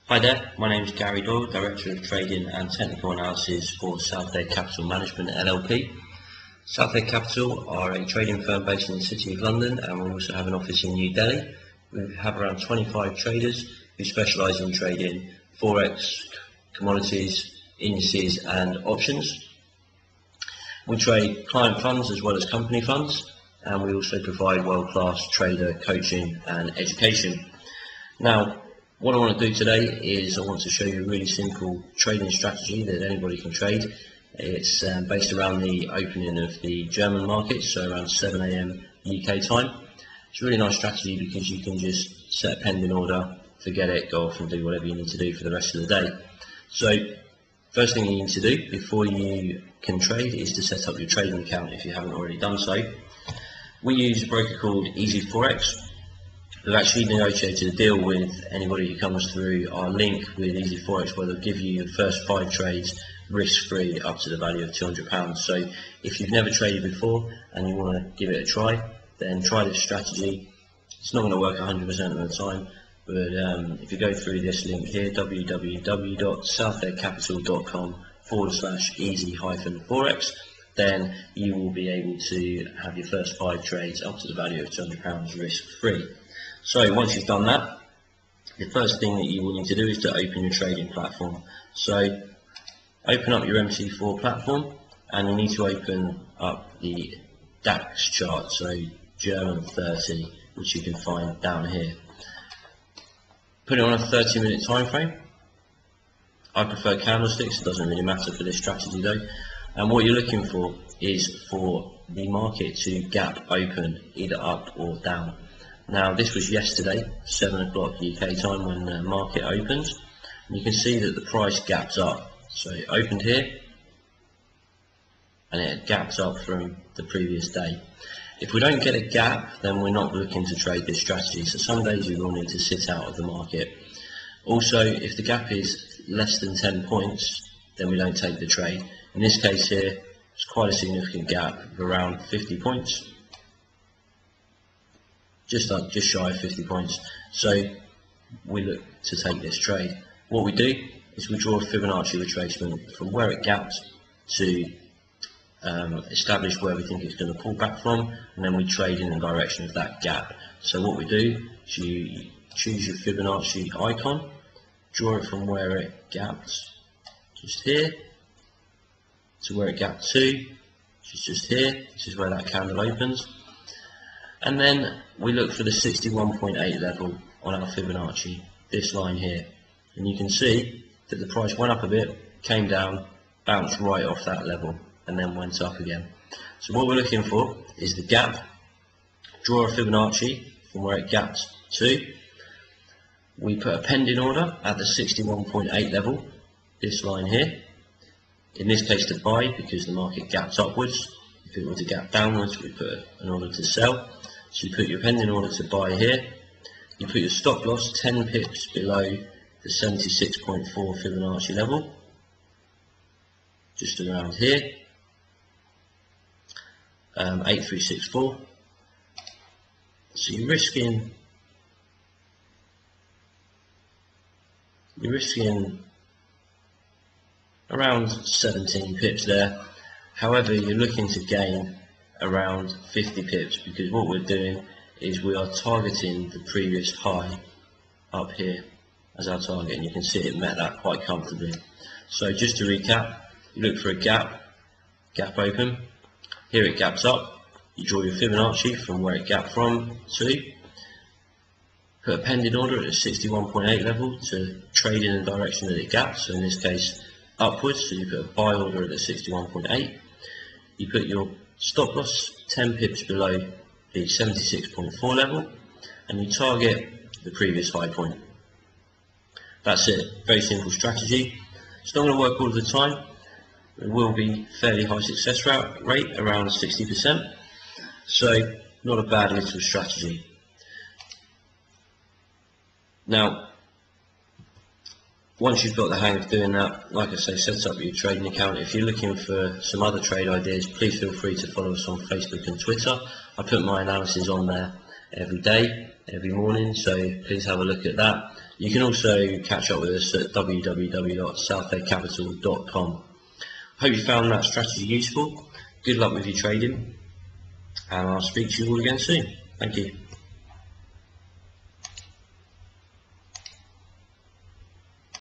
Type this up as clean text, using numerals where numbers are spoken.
Hi there, my name is Gary Doyle, Director of Trading and Technical Analysis for Southhead Capital Management LLP. Southhead Capital are a trading firm based in the City of London, and we also have an office in New Delhi. We have around 25 traders who specialise in trading forex, commodities, indices and options. We trade client funds as well as company funds, and we also provide world-class trader coaching and education. Now, what I want to do today is I want to show you a really simple trading strategy that anybody can trade. It's based around the opening of the German market, so around 7 AM UK time. It's a really nice strategy because you can just set a pending order, forget it, go off and do whatever you need to do for the rest of the day. So first thing you need to do before you can trade is to set up your trading account if you haven't already done so. We use a broker called Easy Forex. We've actually negotiated a deal with anybody who comes through our link with Easy Forex, where they'll give you your first 5 trades risk-free up to the value of £200. So if you've never traded before and you want to give it a try, then try this strategy. It's not going to work 100% of the time, but if you go through this link here, www.southheadcapital.com/easy-forex, then you will be able to have your first 5 trades up to the value of £200 risk-free. So once you've done that, the first thing that you will need to do is to open your trading platform. So open up your MT4 platform, and you need to open up the DAX chart, so German 30, which you can find down here. Put it on a 30-minute time frame. I prefer candlesticks, it doesn't really matter for this strategy though. And what you're looking for is for the market to gap open either up or down. Now this was yesterday, 7 o'clock UK time, when the market opens. And you can see that the price gapped up. So it opened here and it gapped up from the previous day. If we don't get a gap, then we're not looking to trade this strategy. So some days you will need to sit out of the market. Also, if the gap is less than 10 points, then we don't take the trade. In this case here, it's quite a significant gap of around 50 points. Just shy of 50 points. So we look to take this trade. What we do is we draw a Fibonacci retracement from where it gapped to establish where we think it's going to pull back from, and then we trade in the direction of that gap. So what we do is you choose your Fibonacci icon, draw it from where it gapped, just here, to where it gapped to, which is just here. This is where that candle opens. And then we look for the 61.8 level on our Fibonacci, this line here. And you can see that the price went up a bit, came down, bounced right off that level, and then went up again. So what we're looking for is the gap. Draw a Fibonacci from where it gapped to. We put a pending order at the 61.8 level, this line here. In this case to buy, because the market gapped upwards. If it were to gap downwards, we put an order to sell. So you put your pending order to buy here. You put your stop loss 10 pips below the 76.4 Fibonacci level, just around here, 8364. So you're risking around 17 pips there. However, you're looking to gain around 50 pips, because what we're doing is we are targeting the previous high up here as our target, and you can see it met that quite comfortably. So just to recap, you look for a gap open, here it gaps up, you draw your Fibonacci from where it gapped from to, put a pending order at the 61.8 level to trade in the direction that it gaps, so in this case upwards, so you put a buy order at the 61.8, you put your stop loss 10 pips below the 76.4 level, and you target the previous high point. That's it. Very simple strategy. It's not going to work all of the time. It will be fairly high success rate, around 60%. So not a bad little strategy. Now, once you've got the hang of doing that, like I say, set up your trading account. If you're looking for some other trade ideas, please feel free to follow us on Facebook and Twitter. I put my analysis on there every day. every morning, so please have a look at that. You can also catch up with us at www.southheadcapital.com. Hope you found that strategy useful. Good luck with your trading, and I'll speak to you all again soon. Thank you.